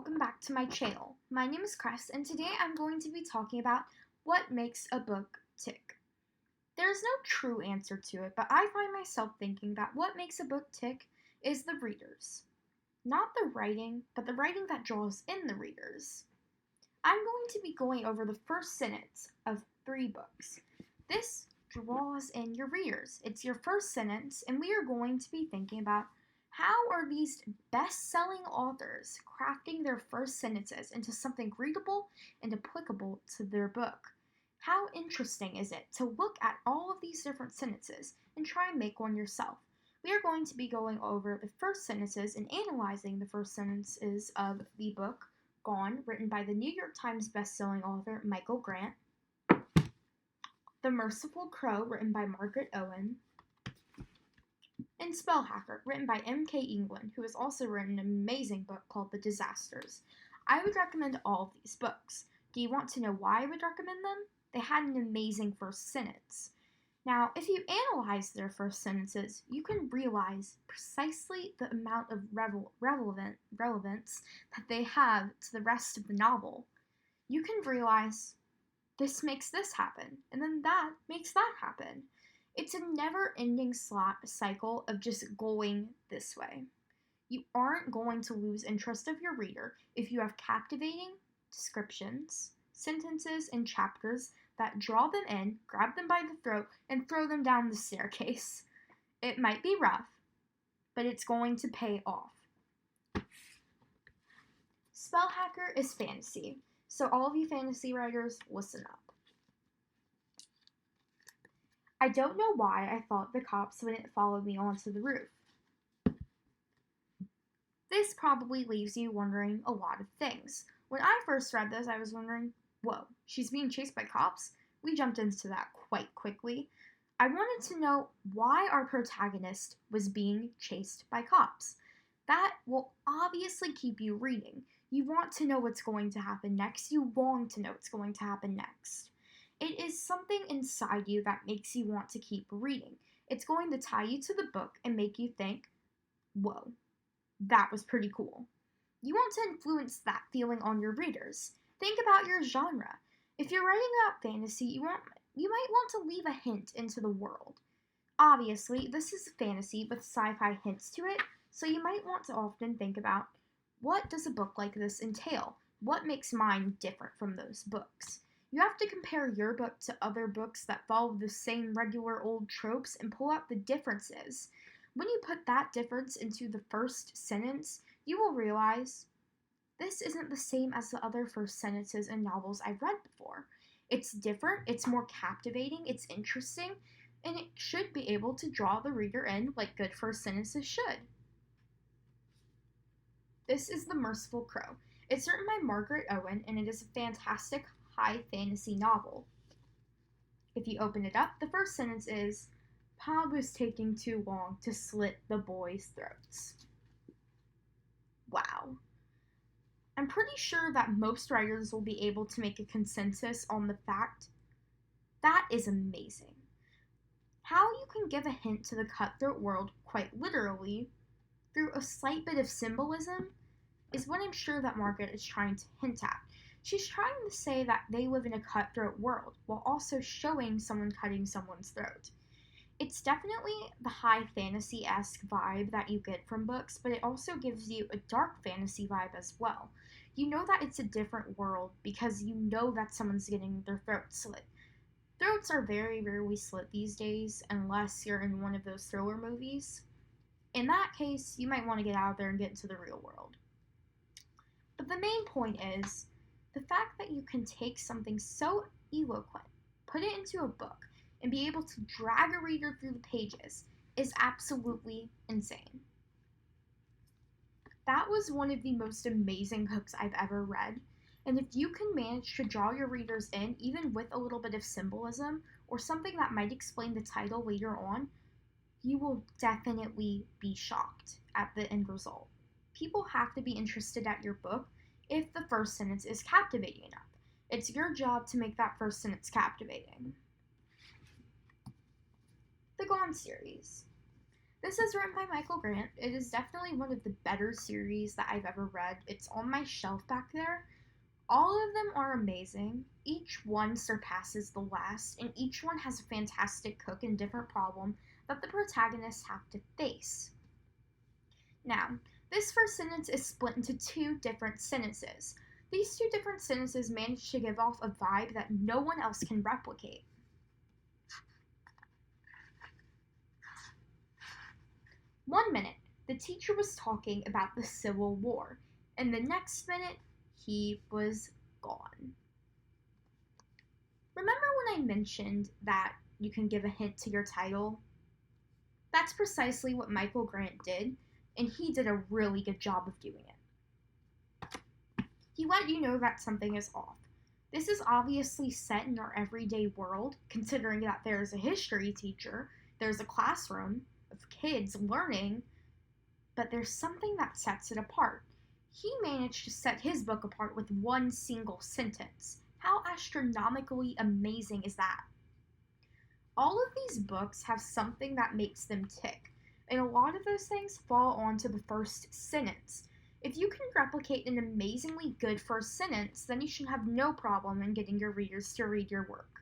welcome back to my channel. My name is Cress, and today I'm going to be talking about what makes a book tick. There is no true answer to it, but I find myself thinking that what makes a book tick is the readers. Not the writing, but the writing that draws in the readers. I'm going to be going over the first sentence of 3 books. This draws in your readers. It's your first sentence, and we are going to be thinking about how are these best-selling authors crafting their first sentences into something readable and applicable to their book? How interesting is it to look at all of these different sentences and try and make one yourself? We are going to be going over the first sentences and analyzing the first sentences of the book Gone, written by the New York Times best-selling author Michael Grant, The Merciful Crow, written by Margaret Owen, and Spell Hacker, written by M.K. England, who has also written an amazing book called The Disasters. I would recommend all of these books. Do you want to know why I would recommend them? They had an amazing first sentence. Now, if you analyze their first sentences, you can realize precisely the amount of relevance that they have to the rest of the novel. You can realize this makes this happen, and then that makes that happen. It's a never-ending cycle of just going this way. You aren't going to lose interest of your reader if you have captivating descriptions, sentences, and chapters that draw them in, grab them by the throat, and throw them down the staircase. It might be rough, but it's going to pay off. Spell Hacker is fantasy, so all of you fantasy writers, listen up. I don't know why I thought the cops wouldn't follow me onto the roof. This probably leaves you wondering a lot of things. When I first read this, I was wondering, whoa, she's being chased by cops? We jumped into that quite quickly. I wanted to know why our protagonist was being chased by cops. That will obviously keep you reading. You want to know what's going to happen next. You long to know what's going to happen next. It is something inside you that makes you want to keep reading. It's going to tie you to the book and make you think, whoa, that was pretty cool. You want to influence that feeling on your readers. Think about your genre. If you're writing about fantasy, you might want to leave a hint into the world. Obviously, this is fantasy with sci-fi hints to it, so you might want to often think about, what does a book like this entail? What makes mine different from those books? You have to compare your book to other books that follow the same regular old tropes and pull out the differences. When you put that difference into the first sentence, you will realize this isn't the same as the other first sentences in novels I've read before. It's different, it's more captivating, it's interesting, and it should be able to draw the reader in like good first sentences should. This is The Merciful Crow. It's written by Margaret Owen, and it is a fantastic high fantasy novel. If you open it up, the first sentence is, Pa was taking too long to slit the boys' throats. Wow. I'm pretty sure that most writers will be able to make a consensus on the fact that is amazing. How you can give a hint to the cutthroat world quite literally through a slight bit of symbolism is what I'm sure that Margaret is trying to hint at. She's trying to say that they live in a cutthroat world while also showing someone cutting someone's throat. It's definitely the high fantasy-esque vibe that you get from books, but it also gives you a dark fantasy vibe as well. You know that it's a different world because you know that someone's getting their throat slit. Throats are very rarely slit these days unless you're in one of those thriller movies. In that case, you might want to get out there and get into the real world. But the main point is, the fact that you can take something so eloquent, put it into a book, and be able to drag a reader through the pages is absolutely insane. That was one of the most amazing books I've ever read, and if you can manage to draw your readers in, even with a little bit of symbolism, or something that might explain the title later on, you will definitely be shocked at the end result. People have to be interested at your book if the first sentence is captivating enough. It's your job to make that first sentence captivating. The Gone series. This is written by Michael Grant. It is definitely one of the better series that I've ever read. It's on my shelf back there. All of them are amazing. Each one surpasses the last, and each one has a fantastic cook and different problem that the protagonists have to face. Now, this first sentence is split into two different sentences. These two different sentences manage to give off a vibe that no one else can replicate. 1 minute, the teacher was talking about the Civil War, and the next minute, he was gone. Remember when I mentioned that you can give a hint to your title? That's precisely what Michael Grant did, and he did a really good job of doing it. He let you know that something is off. This is obviously set in our everyday world, considering that there's a history teacher, there's a classroom of kids learning, but there's something that sets it apart. He managed to set his book apart with one single sentence. How astronomically amazing is that? All of these books have something that makes them tick, and a lot of those things fall onto the first sentence. If you can replicate an amazingly good first sentence, then you should have no problem in getting your readers to read your work.